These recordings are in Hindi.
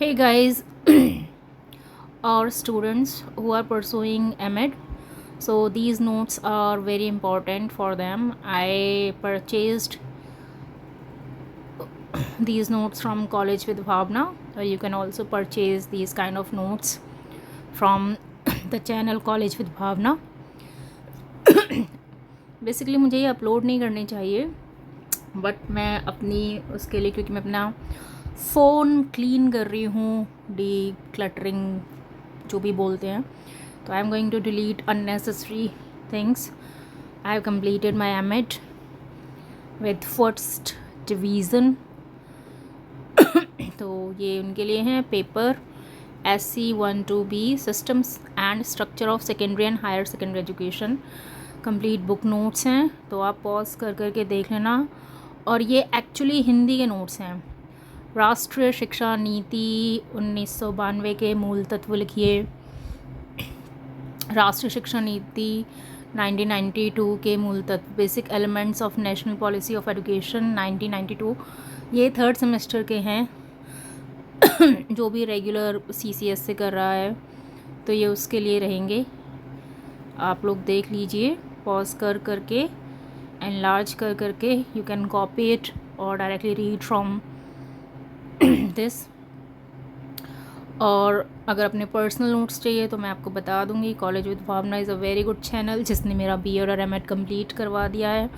Hey guys, our students who are pursuing MEd, so these notes are very important for them. I purchased these notes from College with Bhavna, or you can also purchase these kind of notes from the channel College with Bhavna. Basically मुझे ये अपलोड नहीं करने चाहिए, बट मैं अपनी उसके लिए, क्योंकि मैं अपना फ़ोन क्लीन कर रही हूँ, डी क्लटरिंग जो भी बोलते हैं, तो I am going to delete unnecessary things. I have completed my MEd with first division. तो ये उनके लिए हैं paper SC12B systems and structure of secondary and higher secondary education. Complete book notes हैं, तो आप पॉज कर करके देख लेना. और ये एक्चुअली हिंदी के नोट्स हैं. राष्ट्रीय शिक्षा नीति 1992 के मूल तत्व लिखिए. राष्ट्रीय शिक्षा नीति 1992 के मूल तत्व, basic elements of national policy of education 1992. ये थर्ड सेमेस्टर के हैं. जो भी रेगुलर CCS से कर रहा है तो ये उसके लिए रहेंगे. आप लोग देख लीजिए पॉज कर करके, एनलार्ज कर करके. यू कैन कॉपी इट और डायरेक्टली रीड फ्रॉम दिस. और अगर अपने पर्सनल नोट्स चाहिए तो मैं आपको बता दूंगी, college with Bhavana is a very good channel, जिसने मेरा BEd और MEd कंप्लीट करवा दिया है.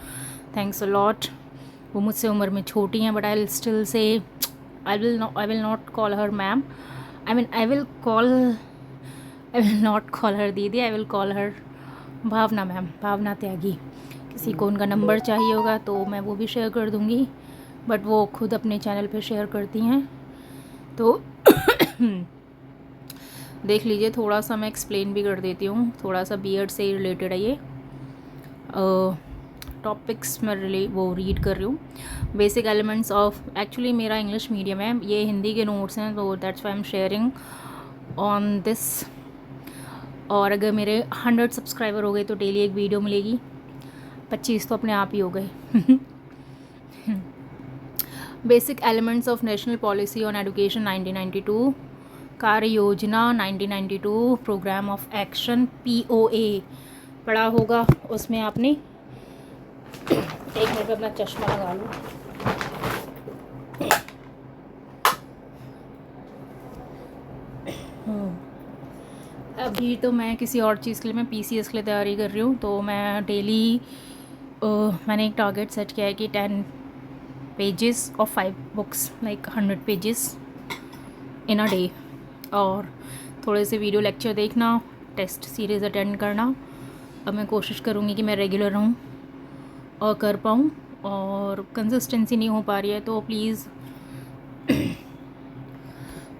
Thanks a lot. वो मुझसे उम्र में छोटी हैं, but I will still say I will not call her ma'am. I will not call her दीदी. I will call her Bhavna ma'am, Bhavna Tyagi. किसी को उनका नंबर चाहिए होगा तो मैं वो भी शेयर कर दूँगी, बट वो खुद अपने चैनल पे शेयर करती हैं. तो देख लीजिए, थोड़ा सा मैं एक्सप्लेन भी कर देती हूँ. थोड़ा सा BEd से ही रिलेटेड है ये टॉपिक्स. मैं वो रीड कर रही हूँ. बेसिक एलिमेंट्स ऑफ, एक्चुअली मेरा इंग्लिश मीडियम है, ये हिंदी के नोट्स हैं, तो that's why I am sharing on this. और अगर मेरे 100 सब्सक्राइबर हो गए तो डेली एक वीडियो मिलेगी. 25 तो अपने आप ही हो गए. Basic elements of national policy on education 1992. कार्य योजना 1992. प्रोग्राम ऑफ एक्शन POA पढ़ा होगा उसमें आपने. एक मिनट में अपना चश्मा लगा लूँ. अभी तो मैं किसी और चीज़ के लिए, मैं PCS के लिए तैयारी कर रही हूँ. तो मैं डेली मैंने एक टारगेट सेट किया है कि 10 pages of 5 books, like 100 pages in a day. और थोड़े से वीडियो लेक्चर देखना, टेस्ट सीरीज़ अटेंड करना. अब मैं कोशिश करूँगी कि मैं रेगुलर रहूँ और कर पाऊँ. और कंसिस्टेंसी नहीं हो पा रही है तो प्लीज़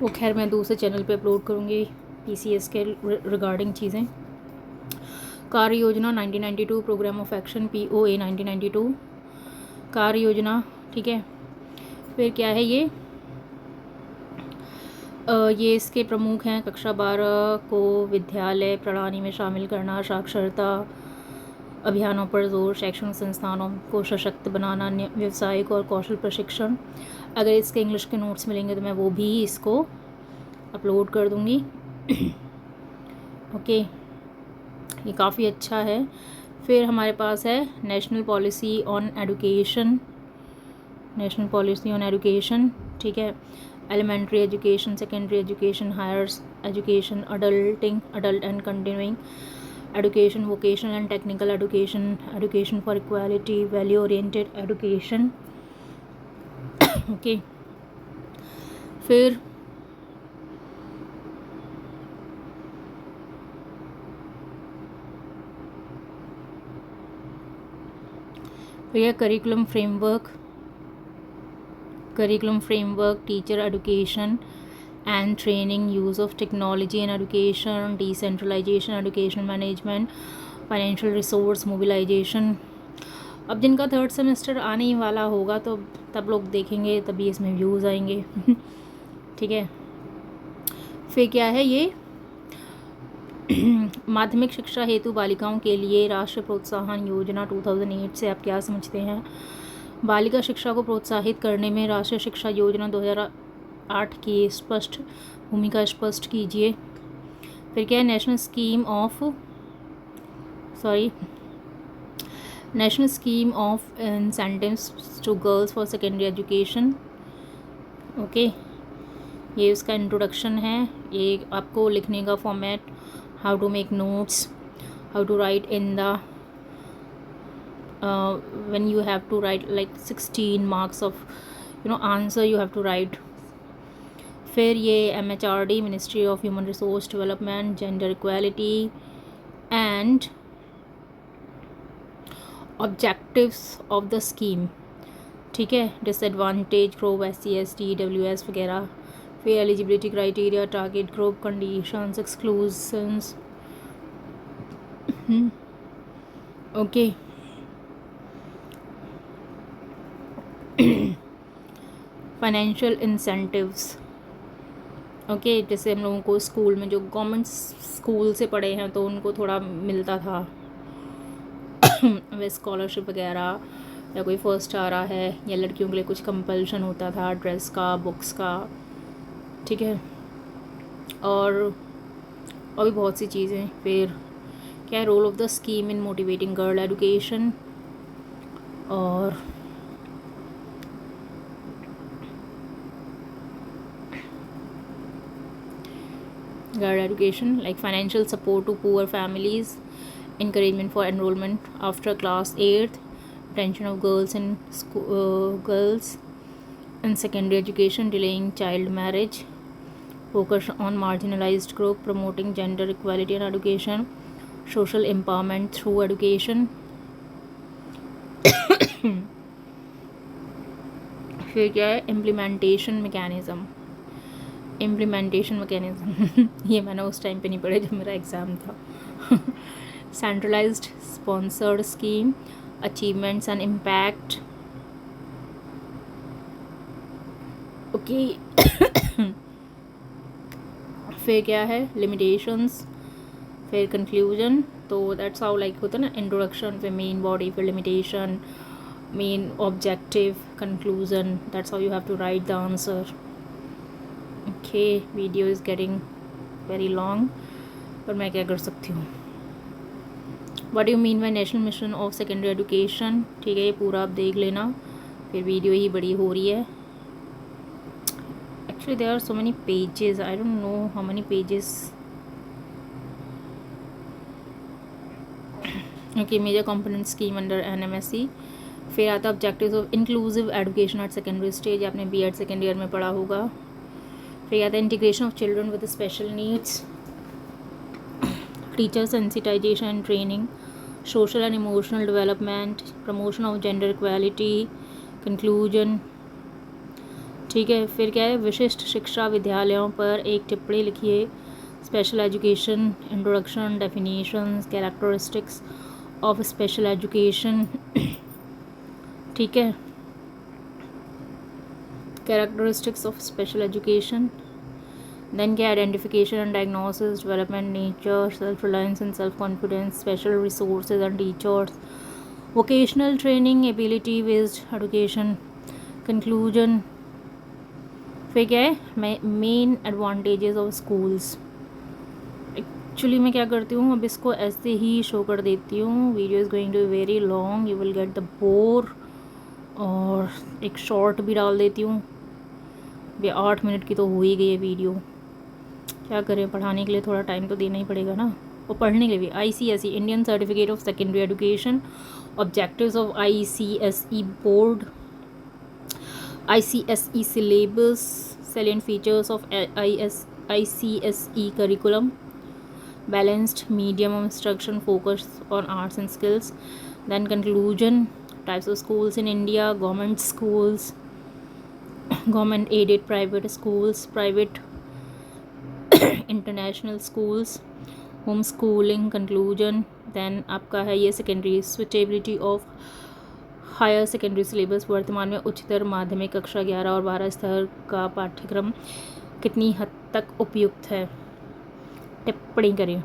वो खैर मैं दूसरे चैनल पे अपलोड करूँगी PCS के रिगार्डिंग चीज़ें. कार्य योजना 1992. Programme of action POA 1992. कार्य योजना, ठीक है. फिर क्या है ये ये इसके प्रमुख हैं. कक्षा 12 को विद्यालय प्रणाली में शामिल करना, साक्षरता अभियानों पर जोर, शैक्षणिक संस्थानों को सशक्त बनाना, व्यावसायिक और कौशल प्रशिक्षण. अगर इसके इंग्लिश के नोट्स मिलेंगे तो मैं वो भी इसको अपलोड कर दूँगी. ओके, ये काफ़ी अच्छा है. फिर हमारे पास है national policy on education. National policy on education, ठीक है. Elementary education, secondary education, higher education, adulting, adult and continuing education, vocational and technical education, education for equality, value oriented education. Okay. फिर यह curriculum framework, teacher education and training, use of technology in education, decentralization, education management, financial resource mobilization. अब जिनका थर्ड सेमेस्टर आने ही वाला होगा तो तब लोग देखेंगे, तभी इसमें व्यूज़ आएंगे. ठीक है. फिर क्या है ये माध्यमिक शिक्षा हेतु बालिकाओं के लिए राष्ट्रीय प्रोत्साहन योजना 2008 से आप क्या समझते हैं? बालिका शिक्षा को प्रोत्साहित करने में राष्ट्रीय शिक्षा योजना 8 की स्पष्ट भूमिका स्पष्ट कीजिए। फिर क्या है, national scheme of incentives to girls for secondary education. Okay, ये उसका इंट्रोडक्शन है। ये आपको लिखने का format, how to make notes, how to write in the when you have to write like 16 marks of answer you have to write। फिर ये MHRD, ministry of human resource development, gender equality and objectives of the scheme. ठीक है, disadvantage group, SC ST WS वगैरह। फिर eligibility criteria, target group, conditions, exclusions. Okay, financial incentives. Okay, जैसे हम लोगों को स्कूल में जो गवर्नमेंट स्कूल से पढ़े हैं तो उनको थोड़ा मिलता था वे स्कॉलरशिप वगैरह, या कोई फर्स्ट आ रहा है, या लड़कियों के लिए कुछ कंपल्शन होता था ड्रेस का, बुक्स का। ठीक है, और भी बहुत सी चीज़ें। फिर क्या है, role of the scheme in motivating girl education. और girl education like financial support to poor families, encouragement for enrollment after class 8th, retention of girls in secondary education, delaying child marriage, focus on marginalized group, promoting gender equality in education, social empowerment through education। फिर क्या है, इम्प्लीमेंटेशन मैकेनिज़्म। ये मैंने उस टाइम पे नहीं पढ़ा जब मेरा एग्ज़ाम था। Centralised sponsored scheme, achievements and impact. Okay, फिर क्या है, लिमिटेशंस, फिर कंक्लूजन। तो दैट्स हाउ लाइक होता है ना, इंट्रोडक्शन, फिर मेन बॉडी, फिर limitation, main objective, conclusion. That's how you have to write the answer. Okay, video is getting very long, पर मैं क्या कर सकती हूँ। What do you mean by national mission of secondary education? ठीक है, ये पूरा आप देख लेना, फिर वीडियो ही बड़ी हो रही है। Actually there are so many pages, I don't know how many pages। Okay, major component scheme under NMSE। फिर आता है objectives of inclusive education at secondary stage, आपने B.Ed सेकेंड ईयर में पढ़ा होगा। फिर आता है integration of children with special needs, teacher sensitisation and training, social and emotional development, promotion of gender equality, conclusion. ठीक है, फिर क्या है, विशिष्ट शिक्षा विद्यालयों पर एक टिप्पणी लिखिए, special education, introduction, definitions, characteristics of special education. ठीक है, characteristics of special education। then क्या, identification and diagnosis, development, nature, self-reliance and self-confidence, special resources and teachers, vocational training, ability based education, conclusion। फिर क्या है, main advantages of schools। Actually मैं क्या करती हूँ, अब इसको ऐसे ही शो कर देती हूँ, video is going to be very long, you will get the bore. और एक शॉर्ट भी डाल देती हूँ, ये 8 मिनट की तो हो ही गई है वीडियो। क्या करें, पढ़ाने के लिए थोड़ा टाइम तो देना ही पड़ेगा ना, और पढ़ने के लिए भी। ICSE, Indian certificate of secondary education, objectives of ICSE board, ICSE syllabus, salient features of ICSE curriculum, balanced medium of instruction, focus on arts and skills. Then conclusion, types of schools in India, government schools, government aided private schools, private international schools, homeschooling, conclusion। then आपका है ये secondary, switchability of higher secondary syllabus, वर्तमान में उच्चतर माध्यमिक कक्षा 11 और 12 स्तर का पाठ्यक्रम कितनी हद तक उपयुक्त है, टिप्पणी करें।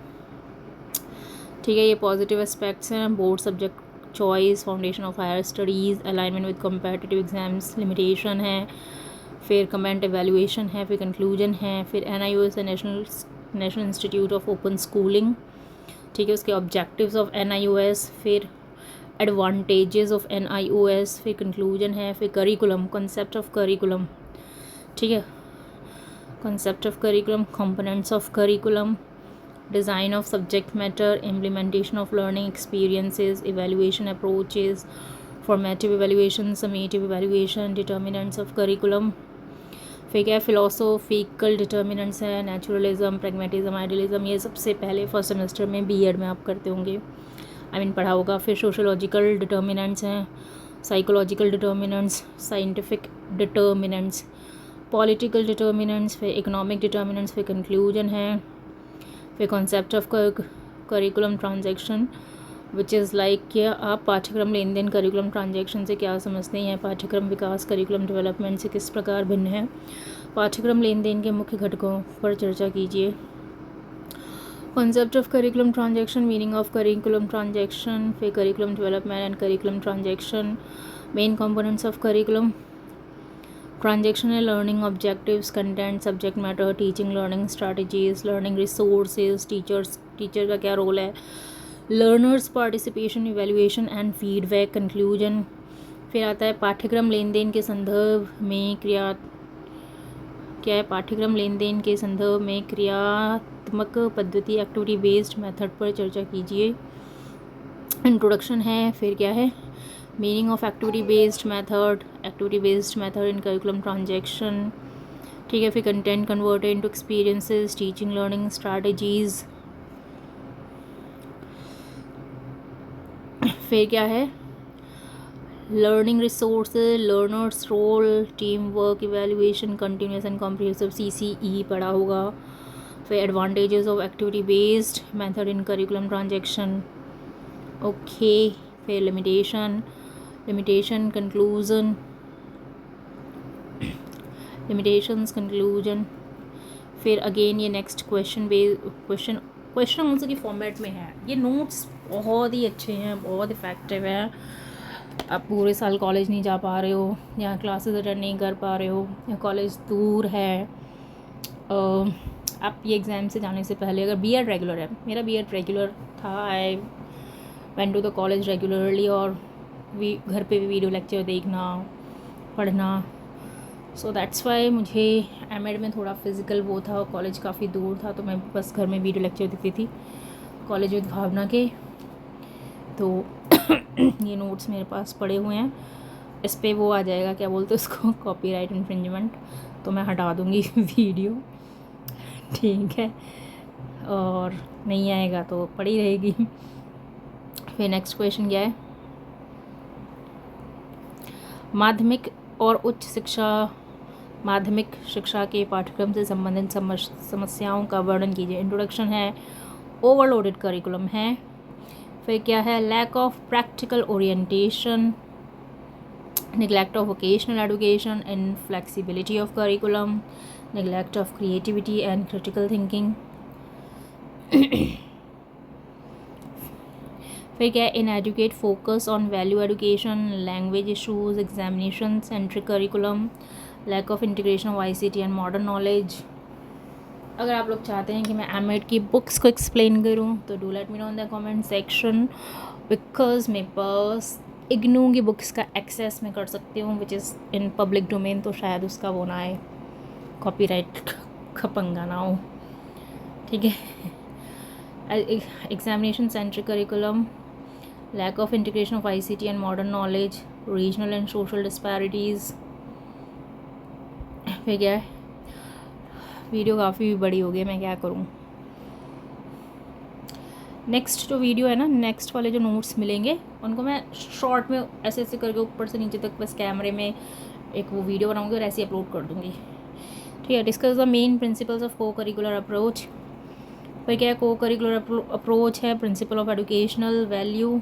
ठीक है, ये पॉजिटिव एस्पेक्ट्स हैं, board subject choice, foundation of higher studies, alignment with competitive exams, limitation है। फिर कमेंट एवेल्यूएशन है, फिर कंक्लूजन है, फिर NIOS है, national institute of open schooling, ठीक है, उसके ऑब्जेक्टिव्स ऑफ NIOS, फिर एडवांटेजेस ऑफ NIOS, फिर कंक्लूजन है, फिर करिकुलम, कॉन्सेप्ट ऑफ करिकुलम, ठीक है, concept of curriculum, components of curriculum, design of subject matter, implementation of learning experiences, evaluation approaches, formative evaluation, summative evaluation, determinants of curriculum, फिर क्या फिलोसोफिकल डिटर्मिनेंट्स है, नेचुरलिज्म, प्रैग्मेटिज्म, आइडियलिज्म, ये सबसे पहले फर्स्ट सेमेस्टर में B.Ed में आप करते होंगे, पढ़ा होगा। फिर सोशोलॉजिकल डिटर्मिनेंट्स हैं, psychological determinants, scientific determinants, political determinants, फिर इकोनॉमिक डिटर्मिनेंट्स, फिर कंक्लूजन है, फिर concept of curriculum transaction which is like कि आप पाठ्यक्रम लेन देन करिकुलम ट्रांजैक्शन से क्या समझते हैं, पाठ्यक्रम विकास करिकुलम डेवलपमेंट से किस प्रकार भिन्न है, पाठ्यक्रम लेन देन के मुख्य घटकों पर चर्चा कीजिए। Concept of curriculum transaction, meaning of curriculum transaction, फिर curriculum development and curriculum transaction, main components of curriculum transaction है, learning objectives, content, subject matter, teaching learning strategies, learning resources, teacher का क्या रोल है, learners participation, evaluation and feedback, conclusion. फिर आता है पाठ्यक्रम लेन देन के संदर्भ में पाठ्यक्रम लेन देन के संदर्भ में क्रियात्मक पद्धति, एक्टिविटी बेस्ड मेथड पर चर्चा कीजिए। इंट्रोडक्शन है, फिर क्या है, meaning of activity based method in curriculum transaction, ठीक है, फिर content converted into experiences, teaching learning strategies, फिर क्या है, learning resources, learners role, team work, evaluation, continuous and comprehensive, CCE पढ़ा होगा। फिर advantages of activity based method in curriculum transaction, okay. फिर लिमिटेशन, कंक्लूजन, लिमिटेशंस, कंक्लूजन। फिर अगेन ये नेक्स्ट क्वेश्चन आंसर की फॉर्मेट में है। ये नोट्स बहुत ही अच्छे हैं, बहुत इफ़ेक्टिव हैं। आप पूरे साल कॉलेज नहीं जा पा रहे हो, या क्लासेस अटेंड नहीं कर पा रहे हो, या कॉलेज दूर है, आप ये एग्ज़ाम से जाने से पहले अगर B.Ed रेगुलर है, मेरा B.Ed रेगुलर था, I went to the college regularly, और घर पे भी वीडियो लेक्चर देखना, पढ़ना, सो दैट्स वाई मुझे M.Ed में थोड़ा फिज़िकल वो था, कॉलेज काफ़ी दूर था, तो मैं बस घर में वीडियो लेक्चर देखती थी कॉलेज विद भावना के। तो ये नोट्स मेरे पास पड़े हुए हैं, इस पे वो आ जाएगा, क्या बोलते हैं उसको, कॉपीराइट इन्फ्रिंजमेंट, तो मैं हटा दूँगी वीडियो, ठीक है, और नहीं आएगा तो पड़ी रहेगी। फिर नेक्स्ट क्वेश्चन क्या है, माध्यमिक शिक्षा के पाठ्यक्रम से संबंधित समस्याओं का वर्णन कीजिए। इंट्रोडक्शन है, ओवरलोडेड करिकुलम है, फिर क्या है, lack of practical orientation, neglect of vocational education, inflexibility of curriculum, neglect of creativity and critical thinking। फिर क्या है, inadequate focus on value education, language issues, examination centric curriculum, lack of integration of ICT and modern knowledge। अगर आप लोग चाहते हैं कि मैं M.Ed की बुक्स को एक्सप्लेन करूं तो do let me know in the comment section, because मेरे पास इग्नू की बुक्स का एक्सेस मैं कर सकती हूँ which is in public domain, तो शायद उसका वो ना आए, कॉपीराइट का पंगा ना हो, ठीक है। Examination centric curriculum, lack of integration of ICT and modern knowledge, regional and social disparities. फिर क्या है, वीडियो काफ़ी बड़ी हो गई, मैं क्या करूँ। नेक्स्ट जो वीडियो है ना, नेक्स्ट वाले जो नोट्स मिलेंगे उनको मैं शॉर्ट में ऐसे ऐसे करके ऊपर से नीचे तक बस कैमरे में एक वो वीडियो बनाऊंगी और ऐसे ही अपलोड कर दूंगी, ठीक है। Discuss the main principles of cocurricular approach. फिर क्या है, को करिकुलर अप्रोच है, प्रिंसिपल ऑफ एजुकेशनल वैल्यू,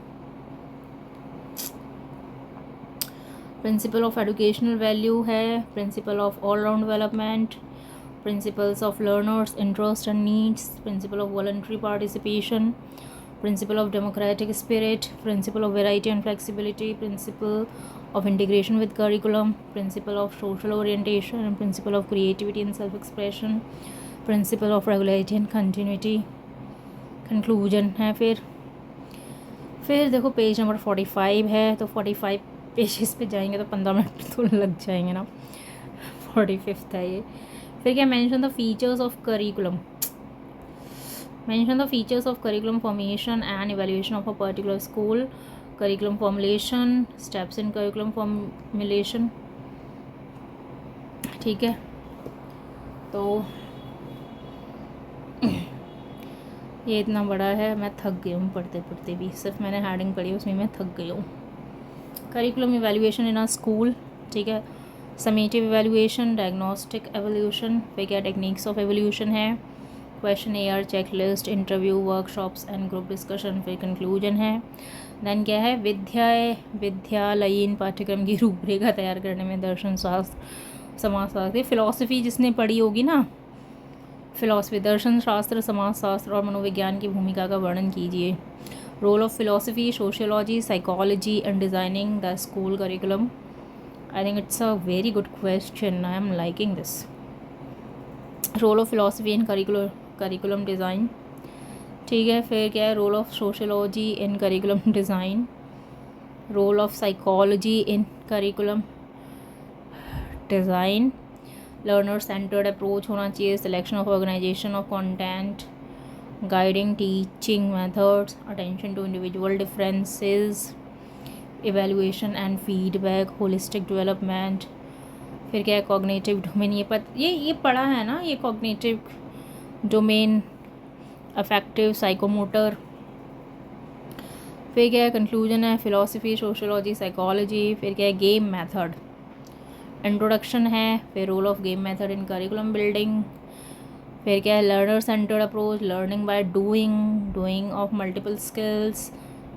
है principle of all round development, principles of learners interest and needs, principle of voluntary participation, principle of democratic spirit, principle of variety and flexibility, principle of integration with curriculum, principle of social orientation and principle of creativity and self-expression, principle of regularity and continuity, conclusion है। फिर देखो पेज नंबर 45 है, तो 45 पेजेस पे जाएंगे तो 15 मिनट तो लग जाएंगे ना। 45th है ये। फिर क्या, mention the features of curriculum, mention the features of curriculum formation and evaluation of a particular school, curriculum formulation, steps in curriculum formulation। ठीक है, तो ये इतना बड़ा है, मैं थक गई हूँ पढ़ते पढ़ते भी, सिर्फ मैंने हेडिंग पढ़ी उसमें मैं थक गई हूँ। करिकुलम इवेल्यूएशन इन अ स्कूल, ठीक है, समेटिव इवेल्यूएशन, डायग्नोस्टिक एवोल्यूशन, फिर क्या टेक्निक्स ऑफ एवोल्यूशन है, question air, checklist, interview, workshops and group discussion, फिर कंक्लूजन है। देन क्या है, विद्यालयीन पाठ्यक्रम की रूपरेखा तैयार करने में दर्शन शास्त्र, समाजशास्त्र, फिलॉसफी जिसने पढ़ी होगी ना, फिलॉसफी, दर्शन शास्त्र, समाजशास्त्र और मनोविज्ञान की भूमिका का वर्णन कीजिए। Role of philosophy, sociology, psychology and designing the school curriculum. I think it's a very good question, I am liking this. Role of philosophy in curriculum design, ठीक है। फिर क्या है, role of sociology in curriculum design, role of psychology in curriculum design, learner centred approach होना चाहिए, selection of organisation of content, guiding teaching methods, attention to individual differences, evaluation and feedback, holistic development. फिर क्या है, कॉग्निटिव डोमेन, ये पढ़ा है ना, ये कॉग्निटिव डोमेन, अफेक्टिव, साइकोमोटर। फिर क्या है, कंक्लूजन है, फिलॉसफी, सोशियोलॉजी, साइकोलॉजी। फिर क्या है, गेम मेथड, इंट्रोडक्शन है। फिर role of game method in curriculum building. फिर क्या है, learner centred approach, learning by doing of multiple skills,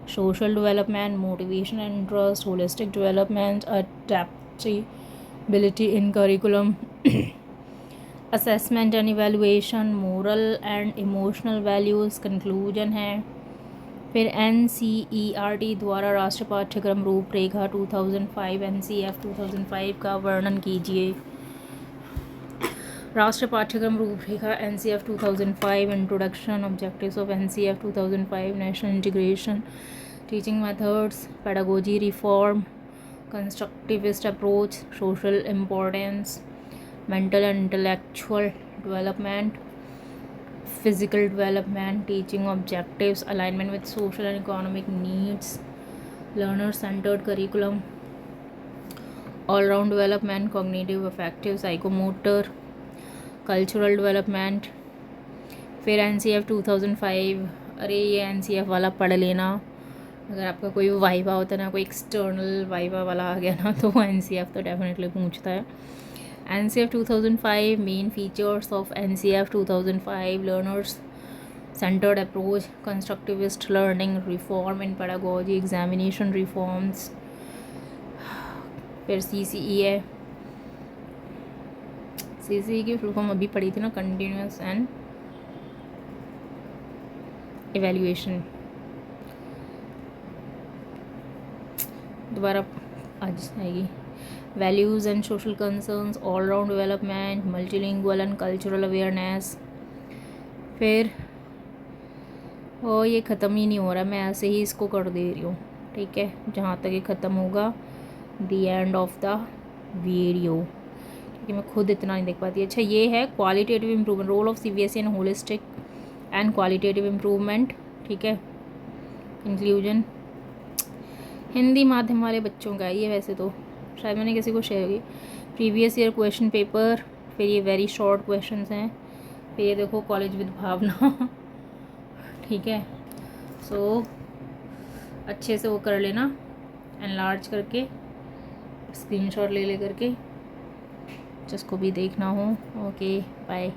social development, motivation and interest, holistic development, adaptability in curriculum, assessment and evaluation, moral and emotional values, conclusion है। फिर NCERT द्वारा राष्ट्रीय पाठ्यक्रम रूपरेखा 2005, NCF 2005 का वर्णन कीजिए। राष्ट्रीय पाठ्यक्रम रूपरेखा NCF 2005, introduction, objectives of NCF 2005, national integration, teaching methods, pedagogy reform, constructivist approach, social importance, mental and intellectual development, physical development, teaching objectives, alignment with social and economic needs, learner centered curriculum, all round development, cognitive, affective, psychomotor, cultural development। फिर NCF 2005, अरे ये NCF वाला पढ़ लेना, अगर आपका कोई वाइवा होता ना, कोई एक्सटर्नल वाइवा वाला आ गया ना, तो वो NCF तो डेफिनेटली पूछता है। NCF 2005, main features of NCF 2005, learners centered approach, constructivist learning, reform in pedagogy, examination reforms। फिर CCE है, CCE की फुल फॉर्म अभी पढ़ी थी ना, कंटिन्यूस एंड इवेल्युएशन। दोबारा आज आएगी। Values and social concerns, all round development, multilingual and cultural awareness. फिर ये ख़त्म ही नहीं हो रहा, मैं ऐसे ही इसको कर दे रही हूँ, ठीक है, जहाँ तक ये ख़त्म होगा, the end of the video, क्योंकि मैं खुद इतना नहीं देख पाती। अच्छा, ये है qualitative improvement, role of CBSE in holistic and qualitative improvement, ठीक है। इंक्लूजन, हिंदी माध्यम वाले बच्चों का ये, वैसे तो शायद मैंने किसी को शेयर की। प्रीवियस ईयर क्वेश्चन पेपर, फिर ये वेरी शॉर्ट क्वेश्चंस हैं। फिर ये देखो, कॉलेज विद भावना, ठीक है। सो अच्छे से वो कर लेना, एनलार्ज करके, स्क्रीनशॉट ले करके, जिसको भी देखना हो। Okay, bye.